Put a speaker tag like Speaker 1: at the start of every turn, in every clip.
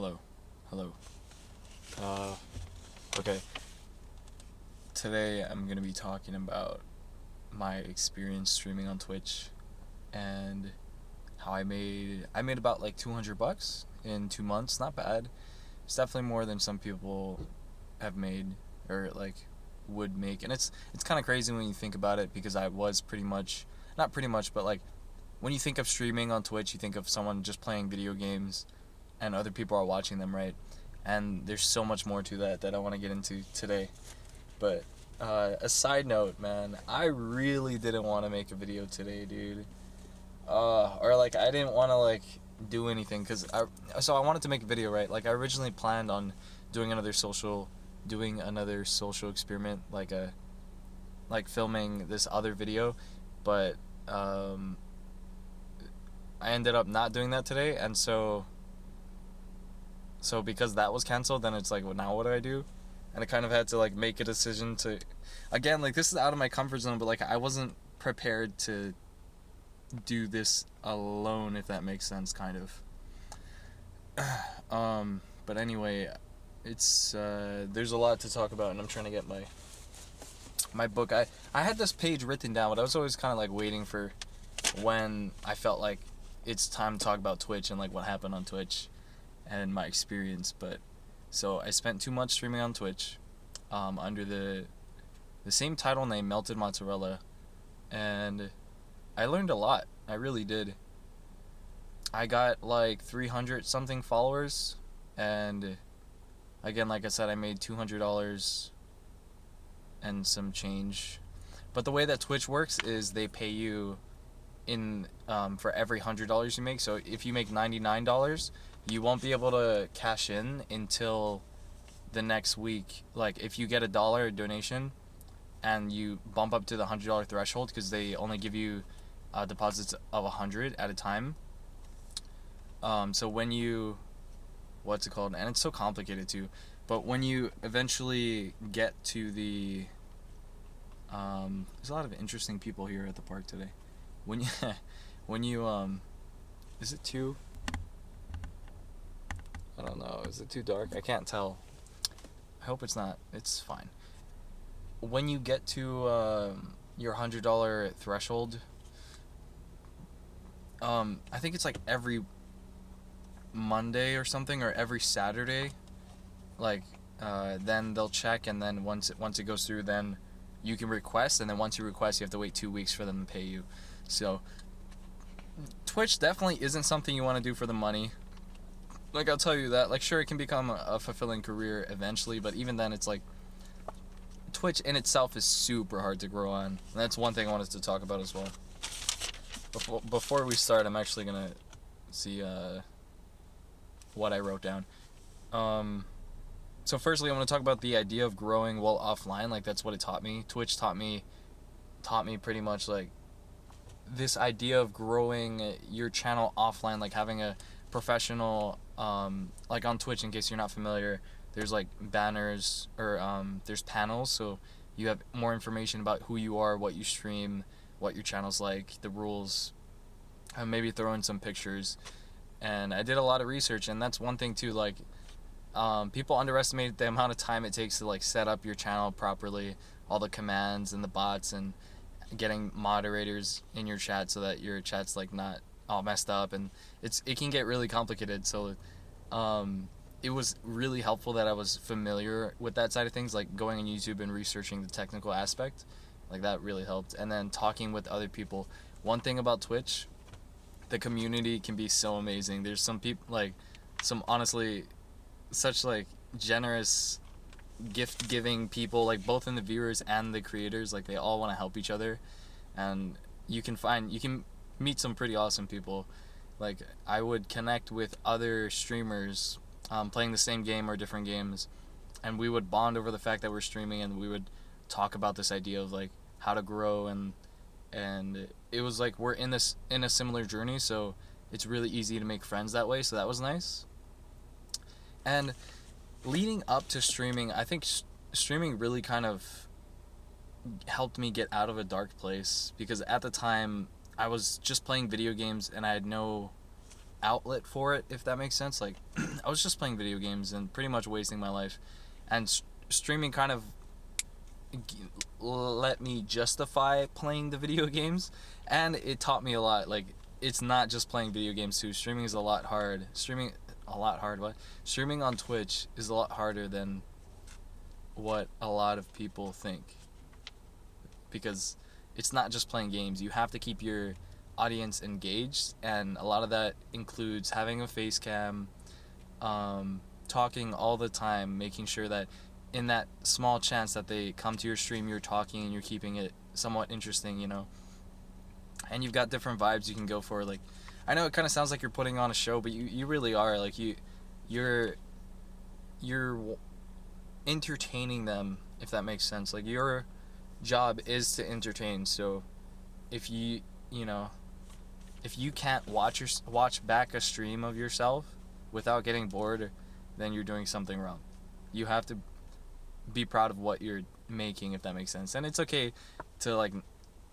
Speaker 1: Hello. Hello. Okay. Today I'm gonna be talking about my experience streaming on Twitch and how I made about like $200 in 2 months. Not bad. It's definitely more than some people have made or like would make. And it's kind of crazy when you think about it because I was pretty much not pretty much, but like when you think of streaming on Twitch, you think of someone just playing video games and other people are watching them, right? And there's so much more to that I want to get into today. But a side note, man, I really didn't want to make a video today, dude. Or like I didn't want to like do anything so I wanted to make a video, right? Like I originally planned on doing another social experiment, like filming this other video, but I ended up not doing that today, and so because that was canceled, then it's like, well, now what do I do? And I kind of had to like make a decision to, again, like this is out of my comfort zone, but like I wasn't prepared to do this alone, if that makes sense, kind of. But anyway, it's there's a lot to talk about, and I'm trying to get my book. I had this page written down, but I was always kind of like waiting for when I felt like it's time to talk about Twitch and like what happened on Twitch and my experience. But so I spent 2 months streaming on Twitch, under the same title name, Melted Mozzarella, and I learned a lot. I really did. I got like 300 something followers, and again, like I said, I made $200 and some change. But the way that Twitch works is they pay you in for every $100 you make. So if you make $99, you won't be able to cash in until the next week. Like if you get $1 donation and you bump up to the $100 threshold, because they only give you deposits of 100 at a time. So when you, what's it called? And it's so complicated too. But when you eventually get to the, there's a lot of interesting people here at the park today. When you, is it too? I don't know. Is it too dark? I can't tell. I hope it's not. It's fine. When you get to your $100 threshold, I think it's like every Monday or something, or every Saturday. Like, then they'll check, and then once it goes through, then you can request, and then once you request, you have to wait 2 weeks for them to pay you. So, Twitch definitely isn't something you want to do for the money. Like, I'll tell you that. Like, sure, it can become a fulfilling career eventually, but even then, it's like, Twitch in itself is super hard to grow on. And that's one thing I wanted to talk about as well. Before we start, I'm actually going to see what I wrote down. So firstly, I want to talk about the idea of growing while offline. Like, that's what it taught me. Twitch taught me pretty much, like, this idea of growing your channel offline, like having a professional, like on Twitch, in case you're not familiar, there's like banners, or there's panels, so you have more information about who you are, what you stream, what your channel's like, the rules, and maybe throw in some pictures. And I did a lot of research, and that's one thing too, like, people underestimate the amount of time it takes to like set up your channel properly, all the commands and the bots, and getting moderators in your chat so that your chat's like not all messed up, and it can get really complicated. So it was really helpful that I was familiar with that side of things, like going on YouTube and researching the technical aspect. Like, that really helped. And then talking with other people. One thing about Twitch, the community can be so amazing. There's some people, like, some honestly such like generous, gift giving people, like both in the viewers and the creators. Like, they all want to help each other, and you can meet some pretty awesome people. Like, I would connect with other streamers playing the same game or different games, and we would bond over the fact that we're streaming, and we would talk about this idea of like how to grow, and it was like we're in a similar journey, so it's really easy to make friends that way. So that was nice. And leading up to streaming, I think streaming really kind of helped me get out of a dark place, because at the time I was just playing video games and I had no outlet for it, if that makes sense. Like, I was just playing video games and pretty much wasting my life, and streaming kind of let me justify playing the video games, and it taught me a lot. Like, it's not just playing video games too. Streaming is a lot hard. Streaming on Twitch is a lot harder than what a lot of people think, because it's not just playing games. You have to keep your audience engaged, and a lot of that includes having a face cam, talking all the time, making sure that in that small chance that they come to your stream, you're talking and you're keeping it somewhat interesting, you know. And you've got different vibes you can go for. Like, I know it kind of sounds like you're putting on a show, but you really are. Like, you're entertaining them, if that makes sense. Like, your job is to entertain. So if you can't watch back a stream of yourself without getting bored, then you're doing something wrong. You have to be proud of what you're making, if that makes sense. And it's okay to, like,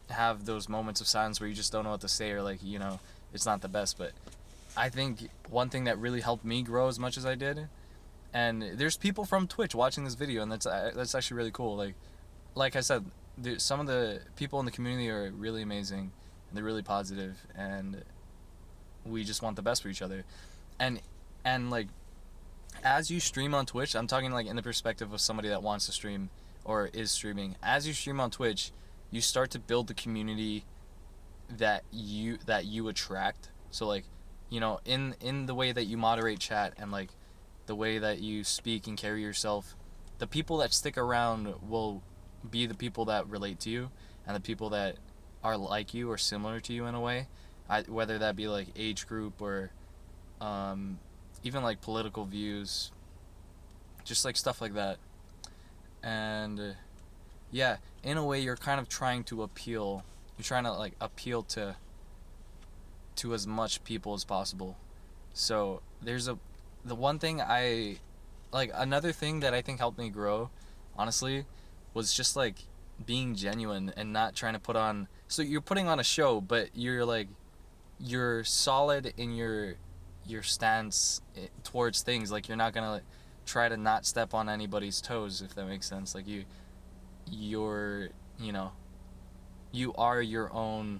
Speaker 1: have those moments of silence where you just don't know what to say, or, like, you know, it's not the best. But I think one thing that really helped me grow as much as I did, and there's people from Twitch watching this video, and that's actually really cool. Like I said, some of the people in the community are really amazing, and they're really positive, and we just want the best for each other. And like, as you stream on Twitch, I'm talking like in the perspective of somebody that wants to stream or is streaming. As you stream on Twitch, you start to build the community that you attract. So, like, you know, in the way that you moderate chat, and like the way that you speak and carry yourself, the people that stick around will be the people that relate to you, and the people that are like you or similar to you in a way, whether that be like age group or even like political views, just like stuff like that. And yeah, in a way, you're kind of trying to appeal to as much people as possible. So the one thing another thing that I think helped me grow, honestly, was just like being genuine and not trying to put on. So you're putting on a show, but you're solid in your stance towards things. Like, you're not gonna, like, try to not step on anybody's toes, if that makes sense. Like, you are your own.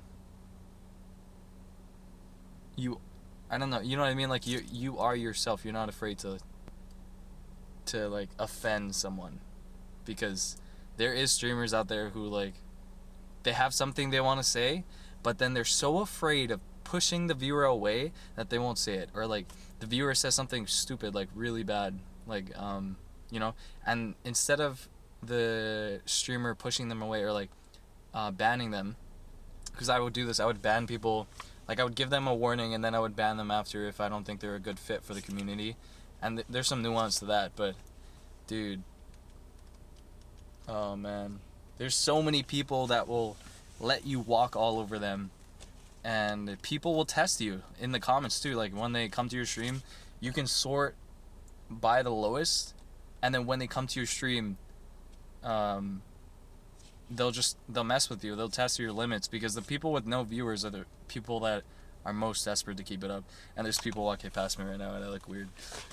Speaker 1: I don't know, you know what I mean? Like, you are yourself. You're not afraid to like offend someone, because there is streamers out there who, like, they have something they want to say, but then they're so afraid of pushing the viewer away that they won't say it. Or, like, the viewer says something stupid, like really bad, like, you know, and instead of the streamer pushing them away, or like banning them, because I would do this, I would ban people. Like, I would give them a warning, and then I would ban them after if I don't think they're a good fit for the community. And there's some nuance to that, but dude, oh man, there's so many people that will let you walk all over them, and people will test you in the comments too. Like, when they come to your stream, you can sort by the lowest, and then when they come to your stream, they'll mess with you. They'll test your limits, because the people with no viewers are the people that are most desperate to keep it up. And there's people walking past me right now, and I look weird.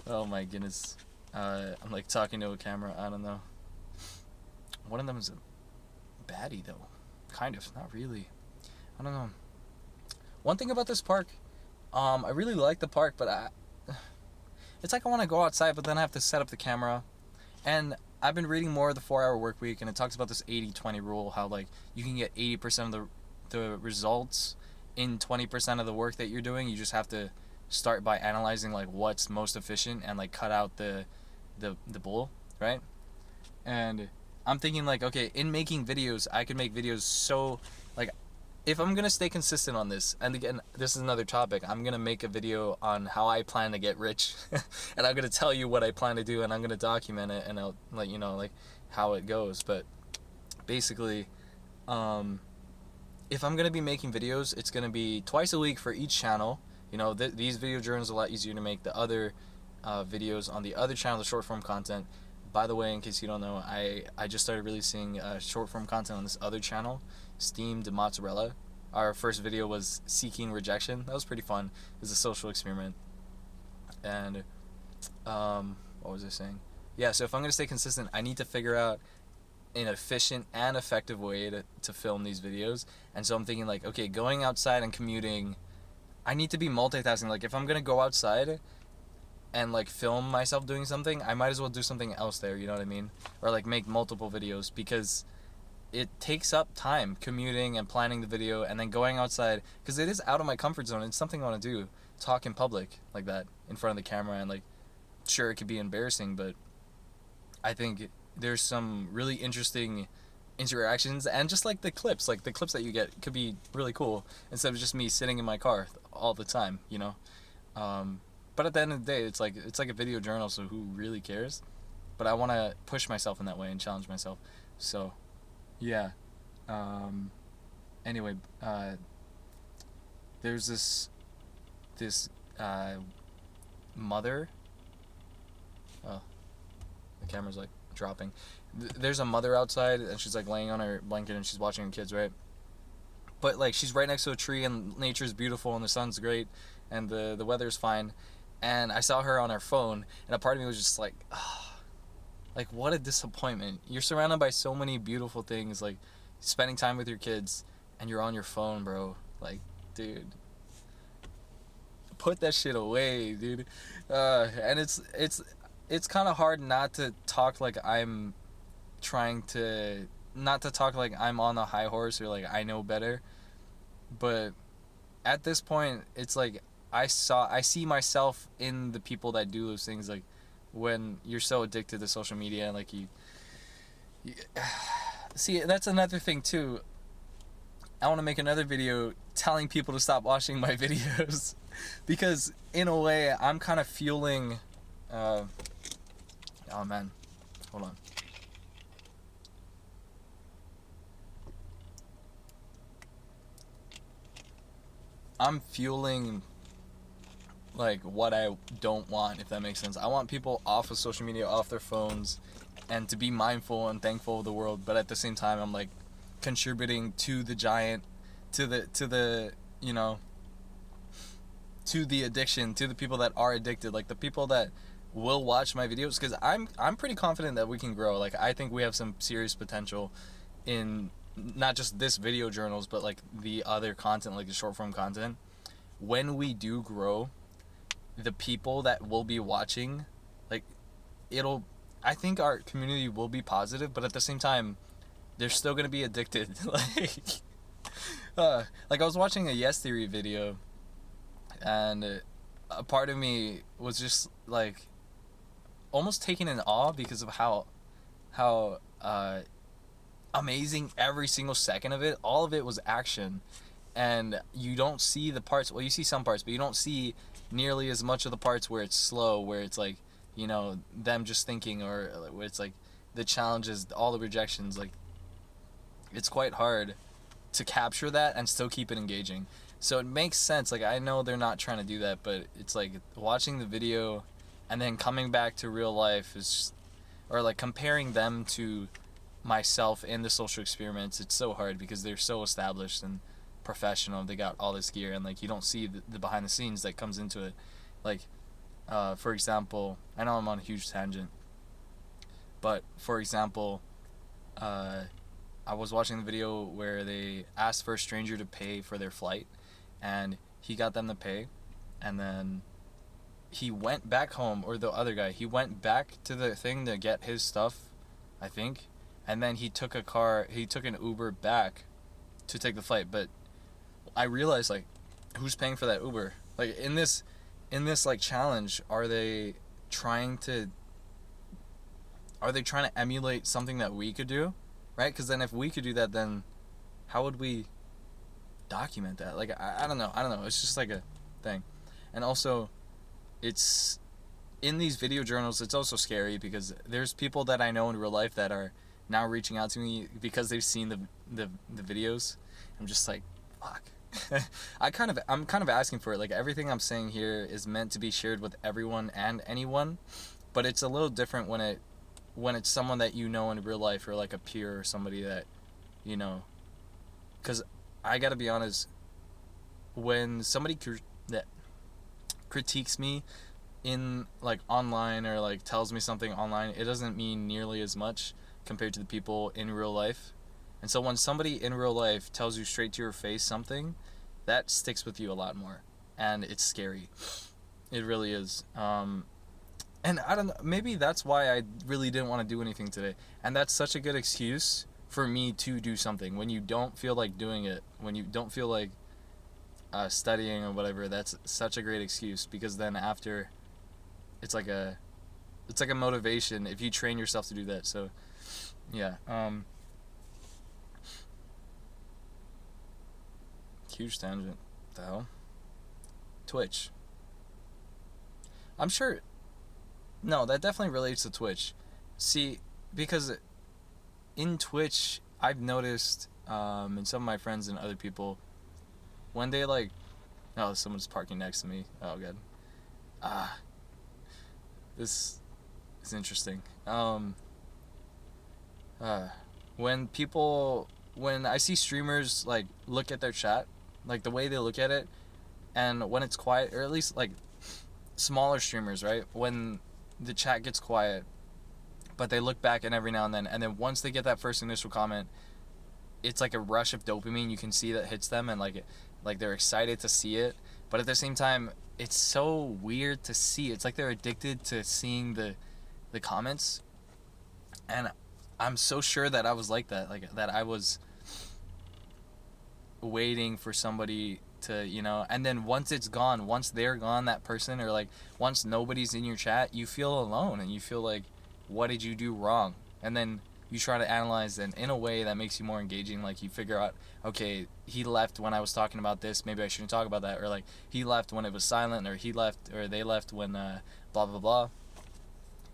Speaker 1: Oh my goodness. I'm like talking to a camera. I don't know. One of them is a baddie though. Kind of. Not really. I don't know. One thing about this park, I really like the park, but it's like I want to go outside, but then I have to set up the camera. And I've been reading more of the 4-Hour Workweek, and it talks about this 80-20 rule, how, like, you can get 80% of the results in 20% of the work that you're doing. You just have to start by analyzing, like, what's most efficient, and, like, cut out the bull, right? And I'm thinking, like, okay, in making videos, I could make videos so, like, if I'm gonna stay consistent on this, and again, this is another topic, I'm gonna make a video on how I plan to get rich, and I'm gonna tell you what I plan to do, and I'm gonna document it, and I'll let you know, like, how it goes. But basically, if I'm gonna be making videos, it's gonna be twice a week for each channel. You know, these video journals are a lot easier to make. The other videos on the other channel, the short form content. By the way, in case you don't know, I just started releasing short form content on this other channel, Steamed Mozzarella. our first video was seeking rejection. That was pretty fun. It was a social experiment. And what was I saying? Yeah, so if I'm going to stay consistent, I need to figure out an efficient and effective way to film these videos. And so I'm thinking like, okay, going outside and commuting, I need to be multitasking. Like if I'm going to go outside and like film myself doing something, I might as well do something else there, you know what I mean? Or like make multiple videos, because it takes up time commuting and planning the video and then going outside, because it is out of my comfort zone. It's something I want to do, talk in public like that in front of the camera. And like, sure, it could be embarrassing, but I think there's some really interesting interactions, and just like the clips that you get could be really cool instead of just me sitting in my car all the time, you know. But at the end of the day, it's like a video journal, so who really cares? But I want to push myself in that way and challenge myself. So yeah. Anyway, there's this mother. Oh, the camera's like dropping. There's a mother outside, and she's like laying on her blanket and she's watching her kids, right? But like she's right next to a tree, and nature's beautiful and the sun's great and the weather's fine. And I saw her on her phone, and a part of me was just like, oh, like what a disappointment. You're surrounded by so many beautiful things, like spending time with your kids, and you're on your phone, bro. Like, dude, put that shit away, dude. And it's kind of hard not to talk like I'm trying to, not to talk like I'm on the high horse or like I know better. But at this point, it's like I see myself in the people that do those things. Like when you're so addicted to social media, and like you see, that's another thing too. I want to make another video telling people to stop watching my videos because in a way I'm kind of fueling oh man, hold on. I'm fueling like what I don't want, if that makes sense. I want people off of social media, off their phones, and to be mindful and thankful of the world. But at the same time, I'm like contributing to the giant, to the you know, to the addiction, to the people that are addicted, like the people that will watch my videos, because I'm pretty confident that we can grow. Like I think we have some serious potential in not just this video journals, but like the other content, like the short form content. When we do grow, the people that will be watching, like I think our community will be positive, but at the same time they're still gonna be addicted. Like I was watching a Yes Theory video, and a part of me was just like almost taken in awe because of how amazing every single second of it. All of it was action, and you don't see the parts. Well, you see some parts, but you don't see nearly as much of the parts where it's slow, where it's like, you know, them just thinking, or where it's like the challenges, all the rejections. Like it's quite hard to capture that and still keep it engaging. So it makes sense. Like I know they're not trying to do that, but it's like watching the video and then coming back to real life is just, or like comparing them to myself in the social experiments. It's so hard because they're so established and professional. They got all this gear, and like you don't see the behind the scenes that comes into it. Like for example, I know I'm on a huge tangent, but for example, I was watching the video where they asked for a stranger to pay for their flight, and he got them to pay, and then he went back home, or the other guy, he went back to the thing to get his stuff, I think, and then he took an Uber back to take the flight. But I realized, like, who's paying for that Uber? Like in this like challenge, are they trying to emulate something that we could do, right? Because then if we could do that, then how would we document that? Like I don't know, it's just like a thing. And also, it's in these video journals, it's also scary because there's people that I know in real life that are now reaching out to me because they've seen the videos. I'm just like, fuck. I'm kind of asking for it. Like everything I'm saying here is meant to be shared with everyone and anyone, but it's a little different when it's someone that you know in real life, or like a peer, or somebody that, you know, because I gotta be honest, when somebody that critiques me in like online, or like tells me something online, it doesn't mean nearly as much compared to the people in real life. And so when somebody in real life tells you straight to your face something, that sticks with you a lot more, and it's scary. It really is. And I don't know, maybe that's why I really didn't want to do anything today. And that's such a good excuse for me to do something. When you don't feel like doing it, when you don't feel like studying or whatever, that's such a great excuse, because then after, it's like a motivation if you train yourself to do that. So yeah. Huge tangent. The hell? Twitch. I'm sure. No, that definitely relates to Twitch. See, because in Twitch, I've noticed, and some of my friends and other people, when they like, oh, someone's parking next to me. Oh, good. This is interesting. When I see streamers like look at their chat, like the way they look at it, and when it's quiet, or at least like smaller streamers, right? When the chat gets quiet, but they look back and every now and then once they get that first initial comment, it's like a rush of dopamine. You can see that hits them, and like they're excited to see it. But at the same time, it's so weird to see. It's like they're addicted to seeing the comments, and I'm so sure that I was like that, like that I was waiting for somebody to, and then once it's gone, once they're gone, that person, or like once nobody's in your chat, you feel alone, and you feel like, what did you do wrong? And then you try to analyze, and in a way that makes you more engaging. Like you figure out, okay, he left when I was talking about this, maybe I shouldn't talk about that, or like he left when it was silent, or they left when blah blah blah.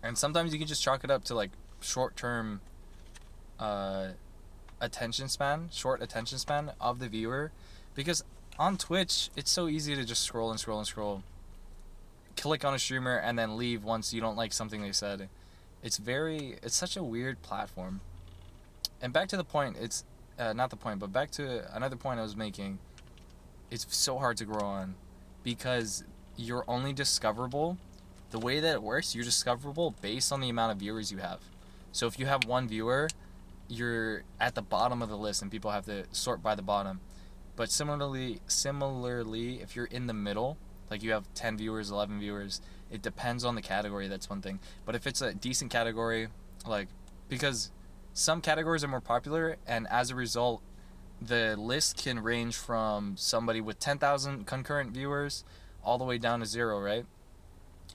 Speaker 1: And sometimes you can just chalk it up to like short-term short attention span of the viewer, because on Twitch it's so easy to just scroll and scroll and scroll, click on a streamer, and then leave once you don't like something they said. It's such a weird platform. And back to the point, it's not the point, but back to another point I was making. It's so hard to grow on, because you're only discoverable, the way that it works, you're discoverable based on the amount of viewers you have. So if you have one viewer, you're at the bottom of the list, and people have to sort by the bottom. But similarly, if you're in the middle, like you have 10 viewers, 11 viewers, it depends on the category, that's one thing. But if it's a decent category, like, because some categories are more popular, and as a result, the list can range from somebody with 10,000 concurrent viewers all the way down to 0, right?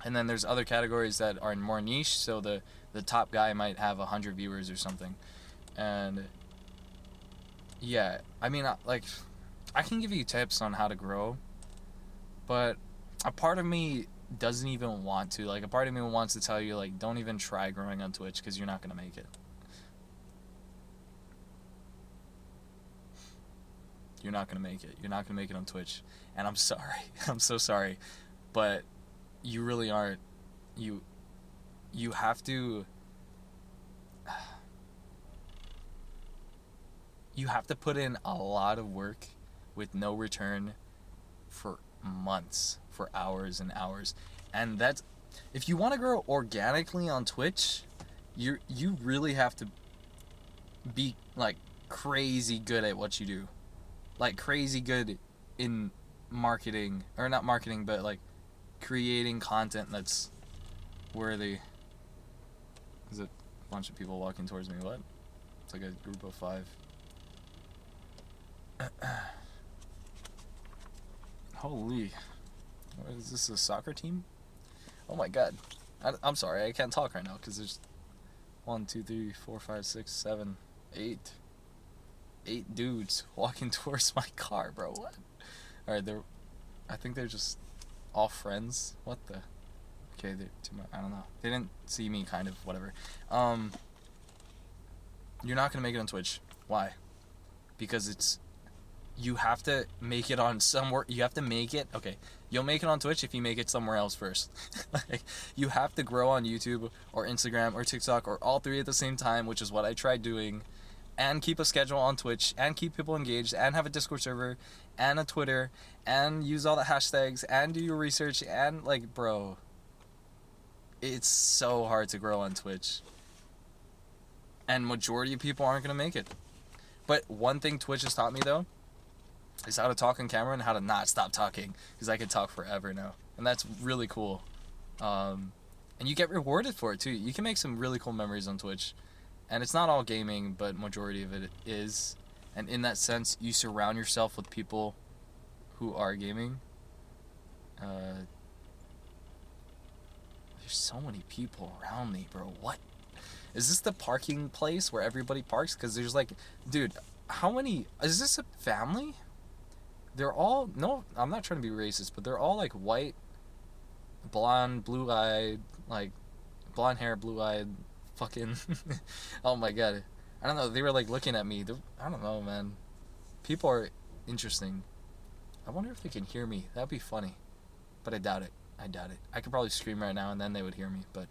Speaker 1: And then there's other categories that are more niche, so the top guy might have 100 viewers or something. And yeah, I mean, like, I can give you tips on how to grow, but a part of me doesn't even want to. Like, a part of me wants to tell you, like, don't even try growing on Twitch, because you're not going to make it. You're not going to make it. You're not going to make it on Twitch. And I'm sorry. I'm so sorry. But you really aren't. You have to... You have to put in a lot of work with no return for months, for hours and hours. And that's... If you want to grow organically on Twitch, you really have to be, like, crazy good at what you do. Like, crazy good in marketing, or not marketing, but like creating content that's worthy. There's a bunch of people walking towards me. What? It's like a group of 5. Holy. What is this, a soccer team? Oh my god. I'm sorry, I can't talk right now because there's 1, 2, 3, 4, 5, 6, 7, 8 dudes walking towards my car, bro. What? Alright, I think they're just all friends. What the? Okay, I don't know. They didn't see me, kind of, whatever. You're not gonna make it on Twitch. Why? Because you have to make it on somewhere. You have to make it. Okay, you'll make it on Twitch if you make it somewhere else first. Like, you have to grow on YouTube or Instagram or TikTok or all 3 at the same time, which is what I tried doing. and keep a schedule on Twitch and keep people engaged and have a Discord server and a Twitter and use all the hashtags and do your research and like, bro, it's so hard to grow on Twitch. And majority of people aren't going to make it. But one thing Twitch has taught me though is how to talk on camera and how to not stop talking, because I could talk forever now. And that's really cool. And you get rewarded for it too. You can make some really cool memories on Twitch. And it's not all gaming, but majority of it is. And in that sense, you surround yourself with people who are gaming. There's so many people around me, bro. What? Is this the parking place where everybody parks? Because there's like, dude, how many? Is this a family? They're all, no, I'm not trying to be racist, but they're all like white, blonde, blue-eyed, like blonde hair, blue-eyed, fucking, oh my god. I don't know, they were like looking at me. I don't know, man. People are interesting. I wonder if they can hear me. That'd be funny. But I doubt it. I could probably scream right now and then they would hear me, but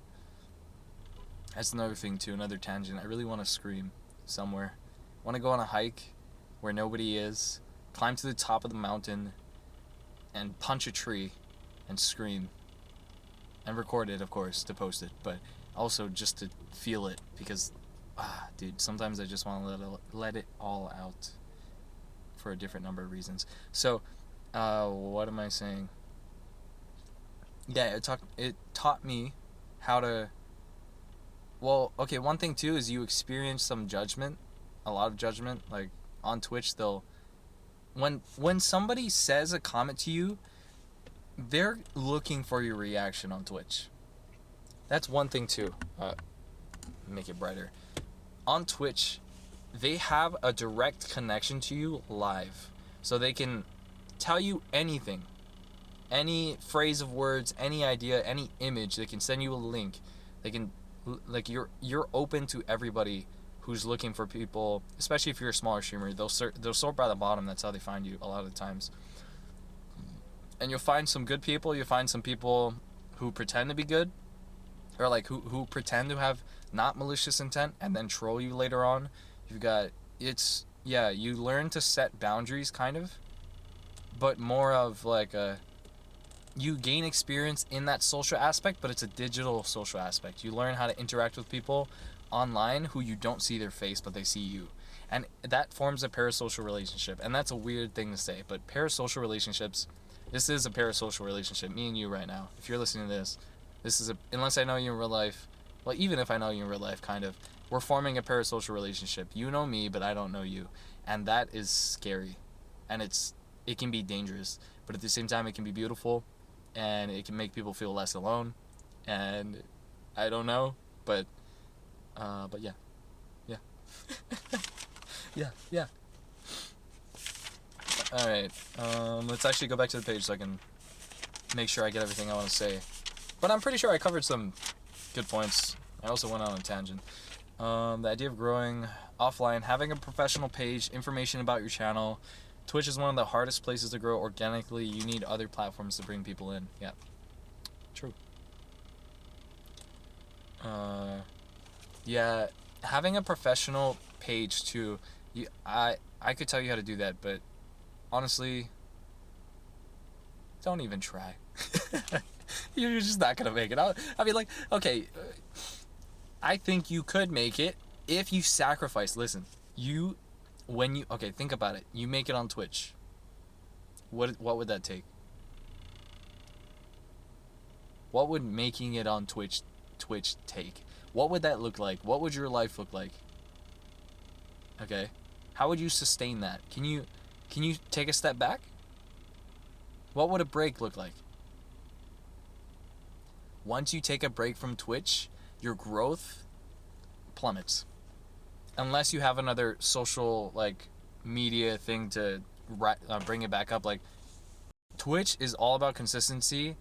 Speaker 1: that's another thing too, another tangent. I really want to scream somewhere. I want to go on a hike where nobody is, climb to the top of the mountain, and punch a tree and scream. And record it, of course, to post it, but also just to feel it, because, dude, sometimes I just want to let it all out for a different number of reasons. So, what am I saying? Yeah, it taught me how to, well, okay, one thing too is you experience some judgment, a lot of judgment, like on Twitch they'll, when somebody says a comment to you, they're looking for your reaction on Twitch. That's one thing too. Make it brighter. On Twitch, they have a direct connection to you live. So they can tell you anything. Any phrase of words, any idea, any image. They can send you a link. They can, like, you're open to everybody who's looking for people, especially if you're a smaller streamer. They'll sort by the bottom. That's how they find you a lot of the times. And you'll find some good people. You'll find some people who pretend to be good, or like who pretend to have not malicious intent and then troll you later on. You've got, you learn to set boundaries kind of, but more of like you gain experience in that social aspect, but it's a digital social aspect. You learn how to interact with people online who you don't see their face, but they see you. And that forms a parasocial relationship. And that's a weird thing to say, but parasocial relationships, this is a parasocial relationship, me and you right now. If you're listening to this is unless I know you in real life, well, even if I know you in real life, kind of, we're forming a parasocial relationship. You know me, but I don't know you. And that is scary. And it can be dangerous, but at the same time, it can be beautiful, and it can make people feel less alone. And I don't know, but yeah. yeah. All right, let's actually go back to the page so I can make sure I get everything I want to say. But I'm pretty sure I covered some good points. I also went on a tangent. The idea of growing offline, having a professional page, information about your channel. Twitch is one of the hardest places to grow organically. You need other platforms to bring people in. Yeah, true. Yeah, having a professional page too. I could tell you how to do that, but honestly, don't even try. You're just not gonna make it. I mean, like, okay, I think you could make it if you sacrifice. Listen, okay, think about it. You make it on Twitch. What would that take? What would making it on Twitch take? What would that look like? What would your life look like? Okay, how would you sustain that? Can you take a step back? What would a break look like? Once you take a break from Twitch, your growth plummets. Unless you have another social, like, media thing to bring it back up. Like, Twitch is all about consistency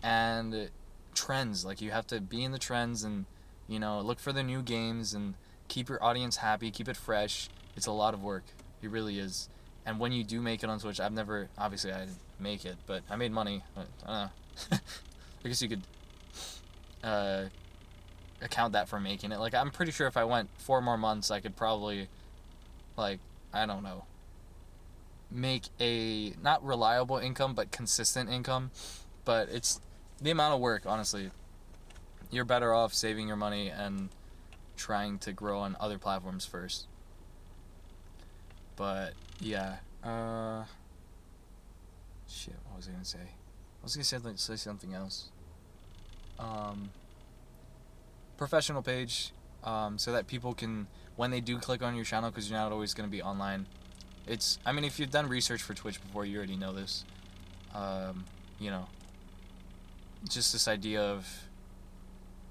Speaker 1: and trends. Like, you have to be in the trends and, look for the new games and keep your audience happy, keep it fresh. It's a lot of work. It really is. And when you do make it on Twitch, obviously I didn't make it, but I made money. I don't know. I guess you could account that for making it. Like, I'm pretty sure if I went 4 more months, I could probably like, I don't know, make a not reliable income but consistent income. But it's the amount of work, honestly. You're better off saving your money and trying to grow on other platforms first. But yeah, shit, what was I gonna say? I was gonna say something else. Professional page, so that people can, when they do click on your channel, because you're not always gonna be online. I mean, if you've done research for Twitch before, you already know this. You know, just this idea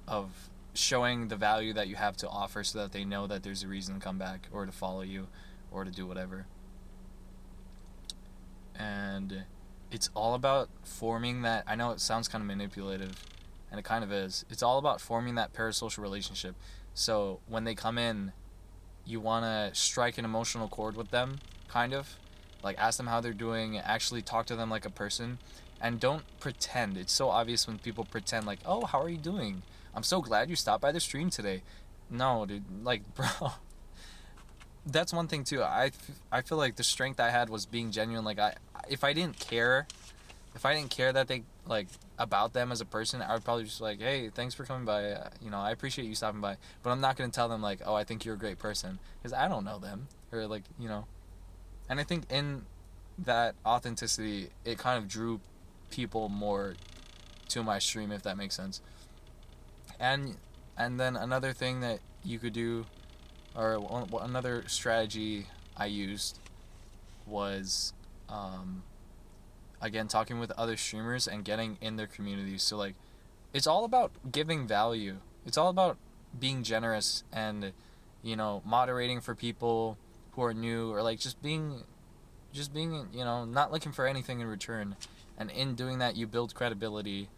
Speaker 1: of showing the value that you have to offer, so that they know that there's a reason to come back or to follow you or to do whatever. And it's all about forming that. I know it sounds kind of manipulative, and it kind of is. It's all about forming that parasocial relationship. So when they come in, you want to strike an emotional chord with them, kind of. Like, ask them how they're doing, actually talk to them like a person, and don't pretend. It's so obvious when people pretend, like, oh, how are you doing? I'm so glad you stopped by the stream today. No, dude, like, bro. That's one thing, too. I feel like the strength I had was being genuine. Like, if I didn't care that they, like, about them as a person, I would probably just like, hey, thanks for coming by, I appreciate you stopping by, but I'm not going to tell them, like, oh, I think you're a great person, because I don't know them, or, like, and I think in that authenticity, it kind of drew people more to my stream, if that makes sense. And then another thing that you could do, or another strategy I used, was again, talking with other streamers and getting in their communities. So, like, it's all about giving value. It's all about being generous and, moderating for people who are new, or, like, just being, not looking for anything in return. And in doing that, you build credibility,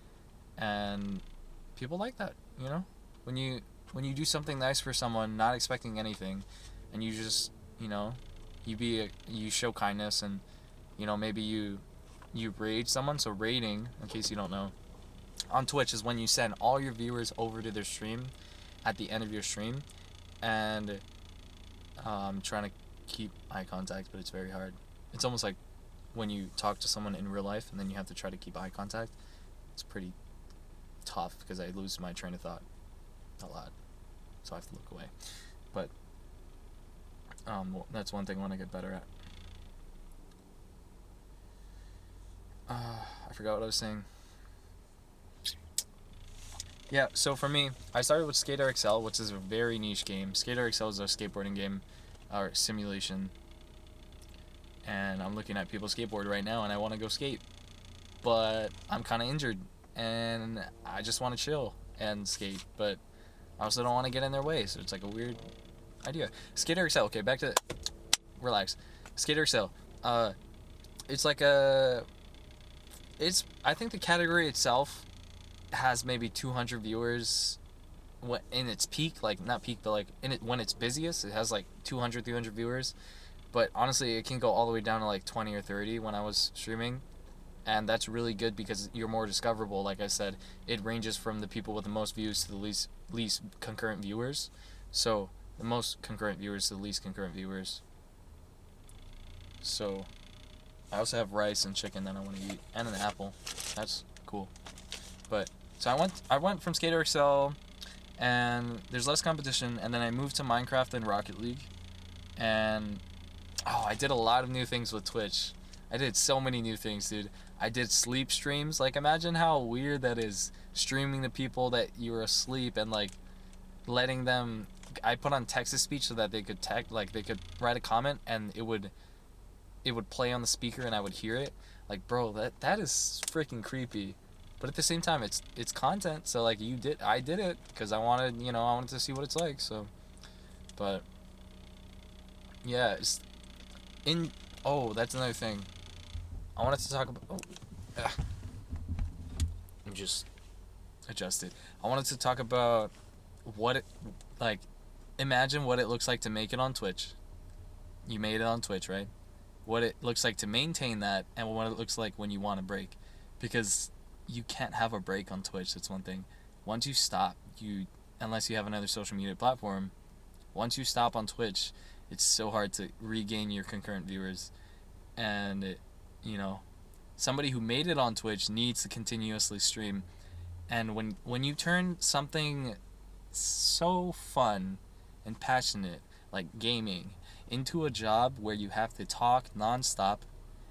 Speaker 1: and people like that, When you do something nice for someone, not expecting anything, and you just, you show kindness, and, maybe you raid someone. So raiding, in case you don't know, on Twitch is when you send all your viewers over to their stream at the end of your stream, and I'm trying to keep eye contact, but it's very hard. It's almost like when you talk to someone in real life and then you have to try to keep eye contact. It's pretty tough because I lose my train of thought a lot, so I have to look away. But that's one thing I want to get better at. I forgot what I was saying. Yeah, so for me, I started with Skater XL, which is a very niche game. Skater XL is a skateboarding game, or simulation. And I'm looking at people skateboard right now, and I want to go skate. But I'm kind of injured, and I just want to chill and skate. But I also don't want to get in their way, so it's like a weird idea. Skater XL, okay, back to... Relax. Skater XL. It's like a... I think the category itself has maybe 200 viewers in its peak, like, not peak, but like when it's busiest, it has like 200, 300 viewers. But honestly, it can go all the way down to like 20 or 30 when I was streaming, and that's really good because you're more discoverable. Like I said, it ranges from the people with the most views to the least concurrent viewers. So the most concurrent viewers to the least concurrent viewers. So I also have rice and chicken that I want to eat, and an apple. That's cool. But so I went from Skater XL, and there's less competition, and then I moved to Minecraft and Rocket League, and I did a lot of new things with Twitch. I did so many new things, dude. I did sleep streams. Like, imagine how weird that is, streaming to people that you were asleep and, like, letting them... I put on text-to-speech so that they could they could write a comment, and it would play on the speaker and I would hear it. Like, bro, that is freaking creepy. But at the same time, it's content. So, like, I did it because I wanted, I wanted to see what it's like. So, but yeah, that's another thing. I wanted to talk about. I'm just adjusted. I wanted to talk about imagine what it looks like to make it on Twitch. You made it on Twitch, right? What it looks like to maintain that, and what it looks like when you want to break. Because you can't have a break on Twitch, that's one thing. Once you stop, unless you have another social media platform, once you stop on Twitch, it's so hard to regain your concurrent viewers. And you know, somebody who made it on Twitch needs to continuously stream. And when you turn something so fun and passionate like gaming into a job where you have to talk nonstop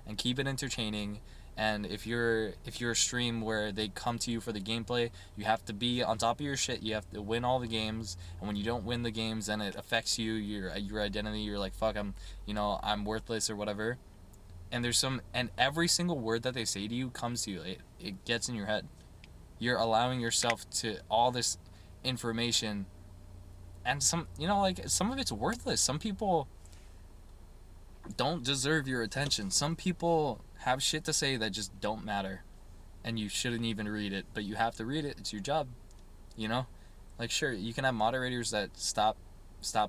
Speaker 1: and keep it entertaining, and if you're a stream where they come to you for the gameplay, you have to be on top of your shit. You have to win all the games, and when you don't win the games, then it affects you, your identity. You're like, fuck, I'm worthless or whatever. And every single word that they say to you comes to you. It gets in your head. You're allowing yourself to all this information, and some of it's worthless. Some people don't deserve your attention. Some people have shit to say that just don't matter, and you shouldn't even read it, but you have to read it. It's your job, you know? Like, sure, you can have moderators that stop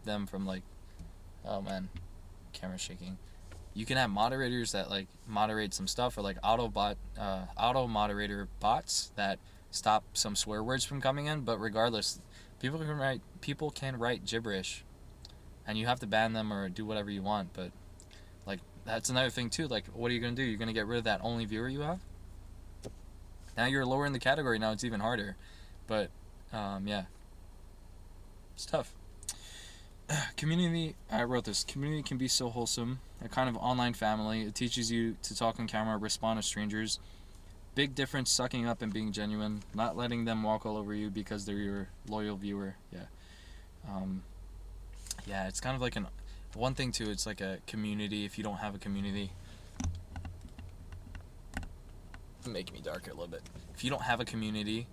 Speaker 1: them from, like, oh man, camera's shaking. You can have moderators that like moderate some stuff, or like auto moderator bots that stop some swear words from coming in. But regardless, people can write gibberish, and you have to ban them or do whatever you want. But like, that's another thing too. Like, what are you gonna do? You're gonna get rid of that only viewer you have? Now you're lower in the category. Now it's even harder. But yeah, it's tough. Community, I wrote this. Community can be so wholesome. A kind of online family. It teaches you to talk on camera, respond to strangers. Big difference sucking up and being genuine. Not letting them walk all over you because they're your loyal viewer. Yeah. Yeah, it's kind of like one thing too, it's like a community. If you don't have a community, it's making me darker a little bit. If you don't have a community,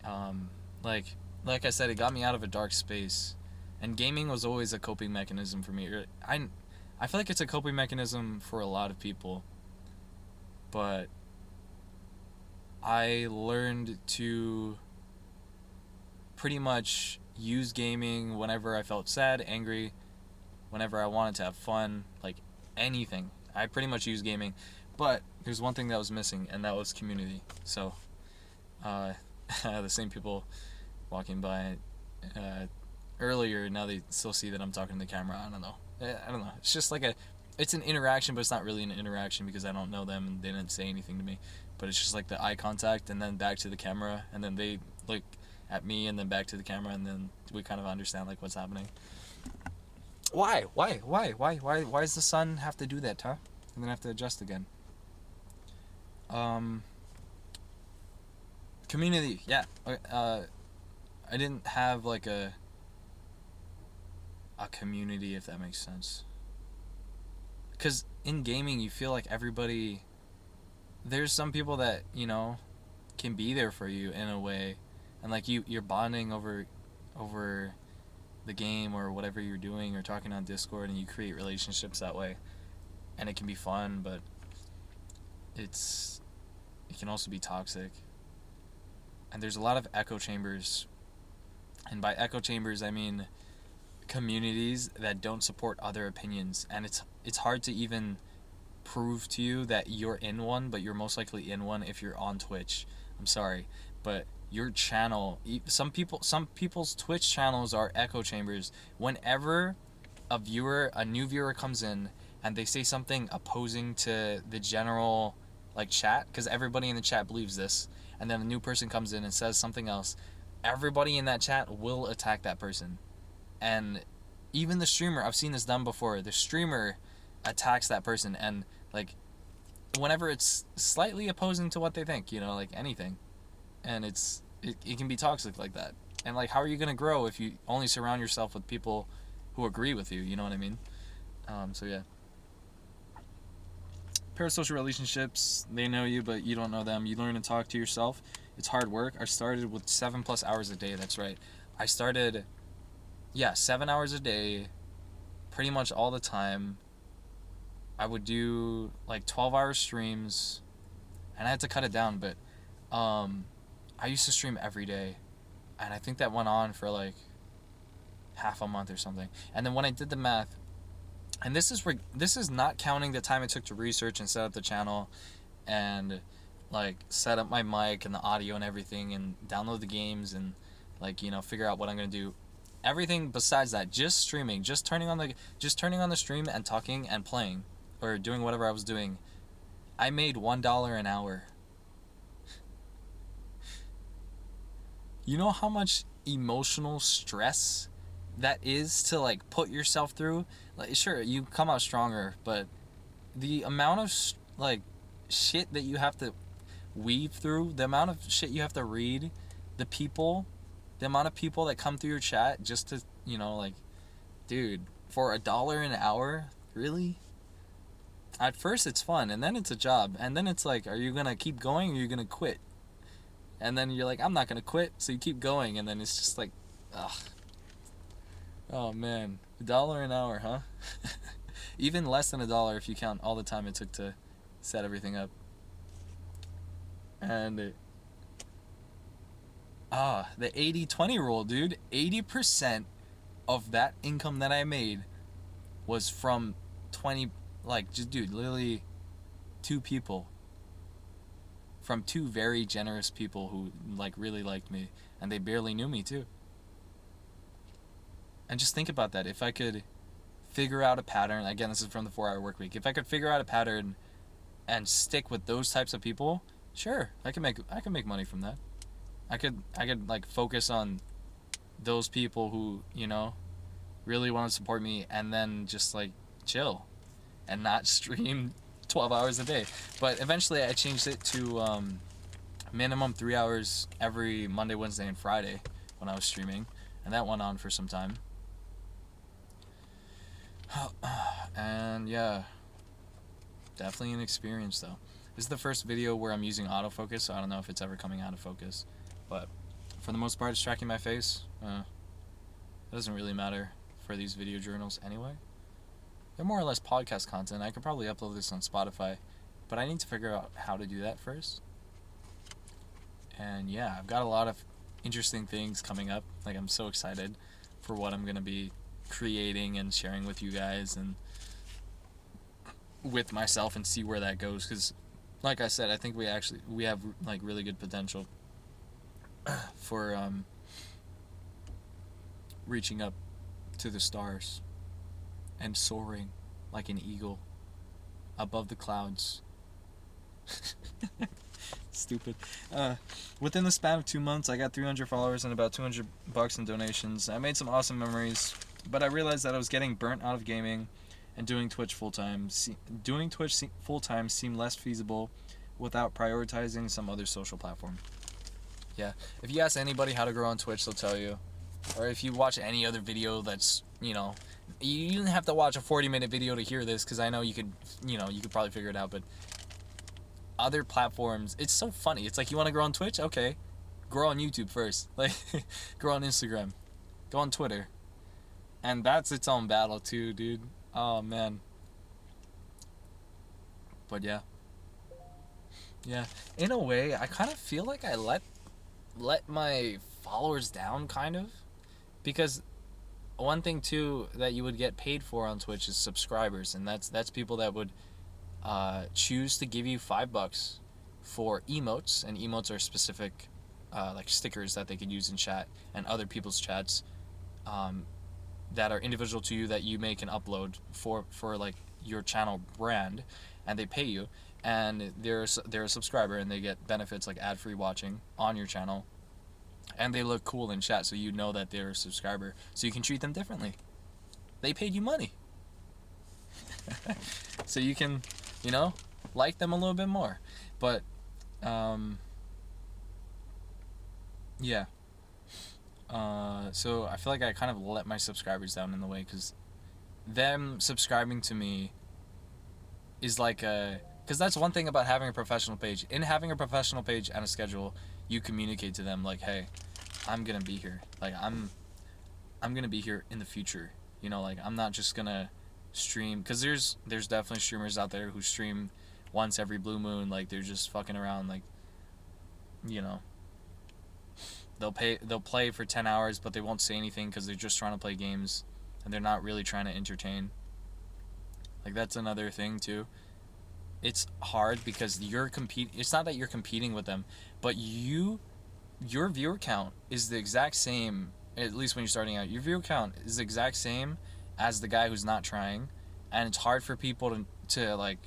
Speaker 1: like I said, it got me out of a dark space. And gaming was always a coping mechanism for me. I feel like it's a coping mechanism for a lot of people. But I learned to pretty much use gaming whenever I felt sad, angry, whenever I wanted to have fun, like anything. I pretty much use gaming. But there's one thing that was missing, and that was community. So, the same people walking by earlier, now they still see that I'm talking to the camera. I don't know. It's just like it's an interaction, but it's not really an interaction because I don't know them and they didn't say anything to me. But it's just like the eye contact and then back to the camera, and then they look at me and then back to the camera, and then we kind of understand like what's happening. Why does the sun have to do that, huh? And then have to adjust again. Community, yeah. I didn't have like a community, if that makes sense. Because in gaming, you feel like everybody... There's some people that, can be there for you in a way. And like you're bonding over the game or whatever you're doing, or talking on Discord, and you create relationships that way. And it can be fun, but it can also be toxic. And there's a lot of echo chambers. And by echo chambers, I mean communities that don't support other opinions, and it's hard to even prove to you that you're in one, but you're most likely in one if you're on Twitch. I'm sorry, but your channel, some people's Twitch channels are echo chambers. Whenever a new viewer comes in and they say something opposing to the general like chat, because everybody in the chat believes this, and then a new person comes in and says something else, everybody in that chat will attack that person. And even the streamer, I've seen this done before, the streamer attacks that person, and like whenever it's slightly opposing to what they think, like anything, and it can be toxic like that. And like, how are you gonna grow if you only surround yourself with people who agree with you? You know what I mean? So yeah. Parasocial relationships, they know you but you don't know them. You learn to talk to yourself. It's hard work. I started with 7+ hours a day. That's right. I started 7 hours a day, pretty much all the time. I would do like 12-hour streams, and I had to cut it down, but I used to stream every day, and I think that went on for like half a month or something. And then when I did the math, and this is not counting the time it took to research and set up the channel and like set up my mic and the audio and everything and download the games and like figure out what I'm gonna do. Everything besides that, just streaming, just turning on the stream and talking and playing or doing whatever I was doing, I made $1 an hour. You know how much emotional stress that is to like put yourself through? Like, sure, you come out stronger, but the amount of like shit that you have to weave through, the amount of shit you have to read, the amount of people that come through your chat just to, like, dude, for $1 an hour, really? At first it's fun, and then it's a job, and then it's like, are you gonna keep going or are you gonna quit? And then you're like, I'm not gonna quit, so you keep going, and then it's just like, ugh. Oh man, $1 an hour, huh? Even less than $1 if you count all the time it took to set everything up. And the 80-20 rule, dude. 80% of that income that I made was from 20, like, just, dude, literally 2 people. From 2 very generous people who, like, really liked me. And they barely knew me, too. And just think about that. If I could figure out a pattern, again, this is from the 4-hour work week. If I could figure out a pattern and stick with those types of people, sure, I can make money from that. I could like focus on those people who, really want to support me, and then just like chill and not stream 12 hours a day. But eventually I changed it to minimum 3 hours every Monday, Wednesday, and Friday when I was streaming, and that went on for some time. And yeah, definitely an experience though. This is the first video where I'm using autofocus, so I don't know if it's ever coming out of focus. But for the most part, it's tracking my face. It doesn't really matter for these video journals anyway. They're more or less podcast content. I could probably upload this on Spotify, but I need to figure out how to do that first. And yeah, I've got a lot of interesting things coming up. Like, I'm so excited for what I'm going to be creating and sharing with you guys and with myself, and see where that goes. Because like I said, I think we have like really good potential for reaching up to the stars and soaring like an eagle above the clouds. Stupid. Within the span of 2 months, I got 300 followers and about $200 in donations. I made some awesome memories, but I realized that I was getting burnt out of gaming, and doing Twitch full-time. Doing Twitch full-time seemed less feasible without prioritizing some other social platform. Yeah, if you ask anybody how to grow on Twitch, they'll tell you. Or if you watch any other video that's, you don't have to watch a 40-minute video to hear this, because I know you could probably figure it out, but other platforms, it's so funny. It's like, you want to grow on Twitch? Okay, grow on YouTube first. Like, grow on Instagram. Go on Twitter. And that's its own battle too, dude. Oh, man. But yeah. Yeah. In a way, I kind of feel like I let my followers down, kind of. Because one thing, too, that you would get paid for on Twitch is subscribers. And that's people that would choose to give you $5 for emotes. And emotes are specific, like, stickers that they could use in chat and other people's chats. That are individual to you, that you make and upload for like your channel brand, and they pay you, and they're a subscriber, and they get benefits like ad-free watching on your channel, and they look cool in chat, so you know that they're a subscriber, so you can treat them differently. They paid you money. So you can, like them a little bit more. But yeah. So I feel like I kind of let my subscribers down in the way, because them subscribing to me is like because that's one thing about having a professional page. In having a professional page and a schedule, you communicate to them like, hey, I'm gonna be here. Like, I'm gonna be here in the future. Like, I'm not just gonna stream, because there's definitely streamers out there who stream once every blue moon. Like, they're just fucking around, like, they'll play for 10 hours, but they won't say anything because they're just trying to play games, and they're not really trying to entertain. Like, that's another thing too. It's hard because it's not that you're competing with them, but your viewer count is the exact same at least when you're starting out, your view count is the exact same as the guy who's not trying, and it's hard for people to like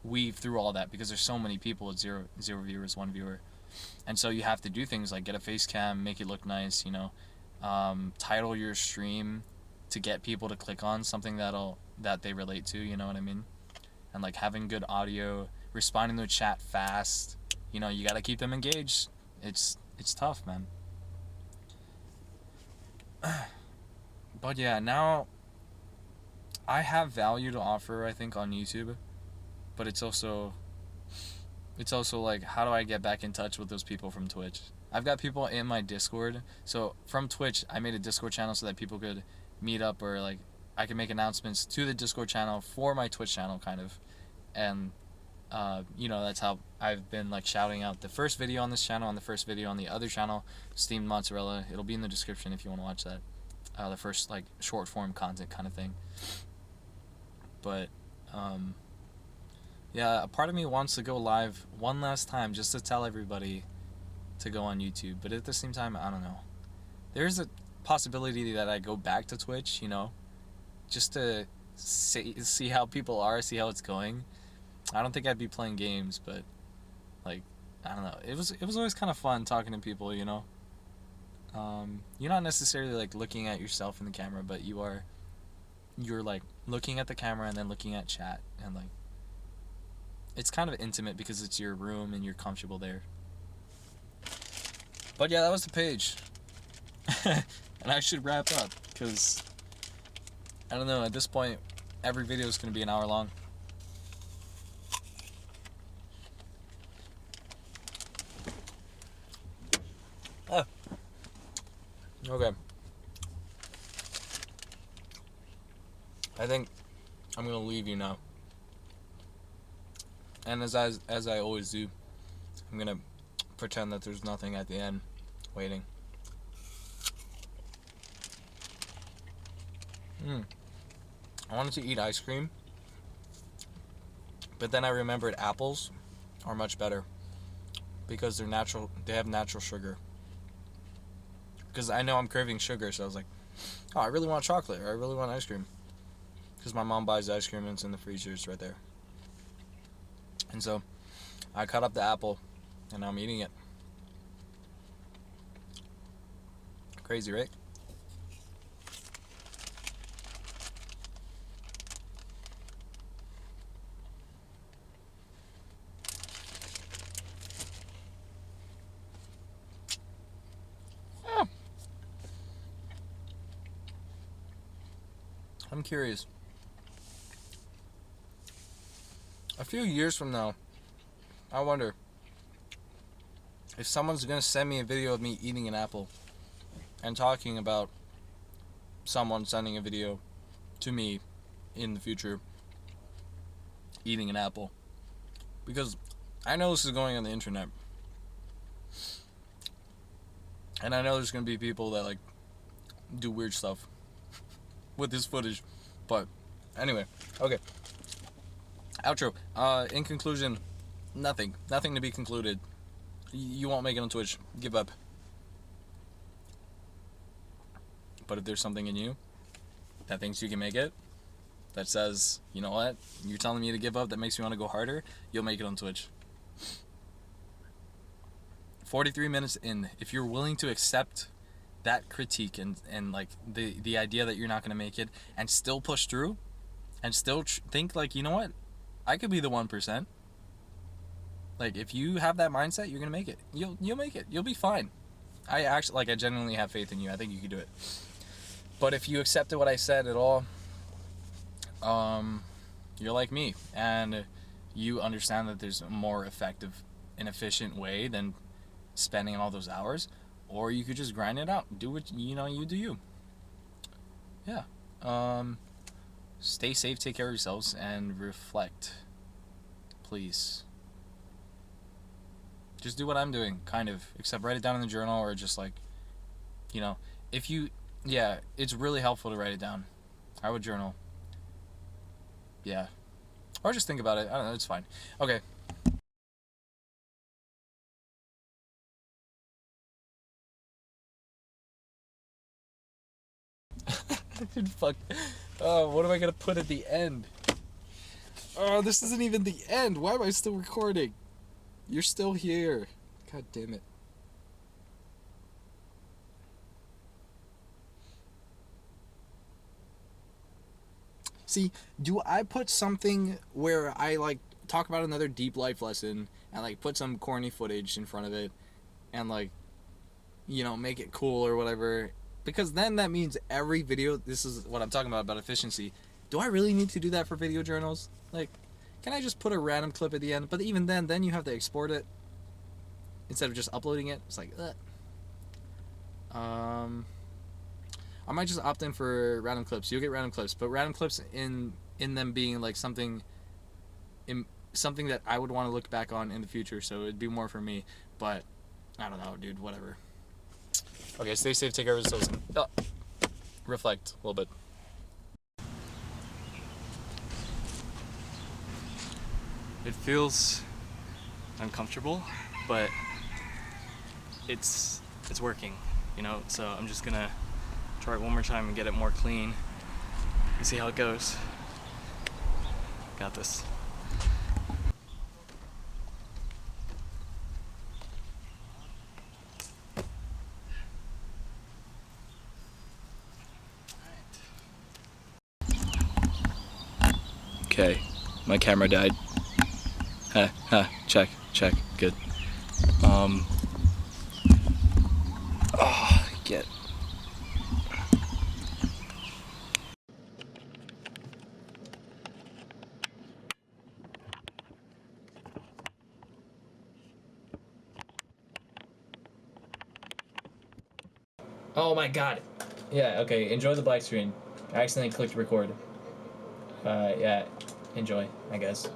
Speaker 1: weave through all that because there's so many people with zero viewers, one viewer, and so you have to do things like get a face cam, make it look nice, title your stream to get people to click on something that they relate to, you know what I mean, and like having good audio, responding to a chat fast, you gotta keep them engaged. It's tough, man. But yeah, now I have value to offer, I think, on YouTube, but it's also like, how do I get back in touch with those people from Twitch? I've got people in my Discord. So from Twitch, I made a Discord channel so that people could meet up, or like I could make announcements to the Discord channel for my Twitch channel, kind of. And that's how I've been like shouting out the first video on this channel and the first video on the other channel, Steamed Mozzarella. It'll be in the description if you want to watch that. The first like short form content kind of thing. But yeah, a part of me wants to go live one last time just to tell everybody to go on YouTube, but at the same time, I don't know. There's a possibility that I go back to Twitch, just to see how people are, see how it's going. I don't think I'd be playing games, but like, I don't know. It was always kind of fun talking to people, You're not necessarily like looking at yourself in the camera, but you're like looking at the camera and then looking at chat, and like it's kind of intimate because it's your room and you're comfortable there. But yeah, that was the page. And I should wrap up because I don't know, at this point every video is going to be an hour long. Oh. Okay. I think I'm going to leave you now. And as I always do, I'm going to pretend that there's nothing at the end waiting. I wanted to eat ice cream, but then I remembered apples are much better because they're natural. They have natural sugar. Because I know I'm craving sugar, so I was like, oh, I really want chocolate, or I really want ice cream. Because my mom buys ice cream and it's in the freezer, it's right there. And so I cut up the apple and now I'm eating it. Crazy, right? Oh. I'm curious. A few years from now, I wonder if someone's gonna send me a video of me eating an apple and talking about someone sending a video to me in the future eating an apple. Because I know this is going on the internet. And I know there's gonna be people that like do weird stuff with this footage. But anyway, okay. Outro. In conclusion, nothing to be concluded. You won't make it on Twitch. Give up. But if there's something in you that thinks you can make it, that says, you know what, you're telling me to give up, that makes me want to go harder, you'll make it on Twitch. 43 minutes in. If you're willing to accept that critique and like the idea that you're not going to make it and still push through and still think like, you know what, I could be the 1%. Like, if you have that mindset, you're gonna make it. You'll make it. You'll be fine. I genuinely have faith in you. I think you can do it. But if you accepted what I said at all, you're like me, and you understand that there's a more effective and efficient way than spending all those hours, or you could just grind it out. Do what you do. You. Yeah. Stay safe, take care of yourselves, and reflect. Please. Just do what I'm doing, kind of. Except write it down in the journal, or just like, it's really helpful to write it down. I would journal. Yeah. Or just think about it. I don't know, it's fine. Okay. Dude, fuck. Oh, what am I gonna put at the end? Oh, this isn't even the end. Why am I still recording? You're still here. God damn it. See, do I put something where I like talk about another deep life lesson and like put some corny footage in front of it and like, you know, make it cool or whatever? Because then that means every video, this is what I'm talking about efficiency. Do I really need to do that for video journals? Like, can I just put a random clip at the end? But even then you have to export it instead of just uploading it. It's like, ugh. I might just opt in for random clips. You'll get random clips, but random clips in them being like something that I would want to look back on in the future. So it'd be more for me. But I don't know, dude. Whatever. Okay, stay safe. Take care of yourselves. Reflect a little bit. It feels uncomfortable, but it's working, you know. So I'm just gonna try it one more time and get it more clean and see how it goes. Got this. Okay, my camera died. Check, good. Get. Oh my god. Yeah, okay, enjoy the black screen. I accidentally clicked record. Yeah, enjoy, I guess.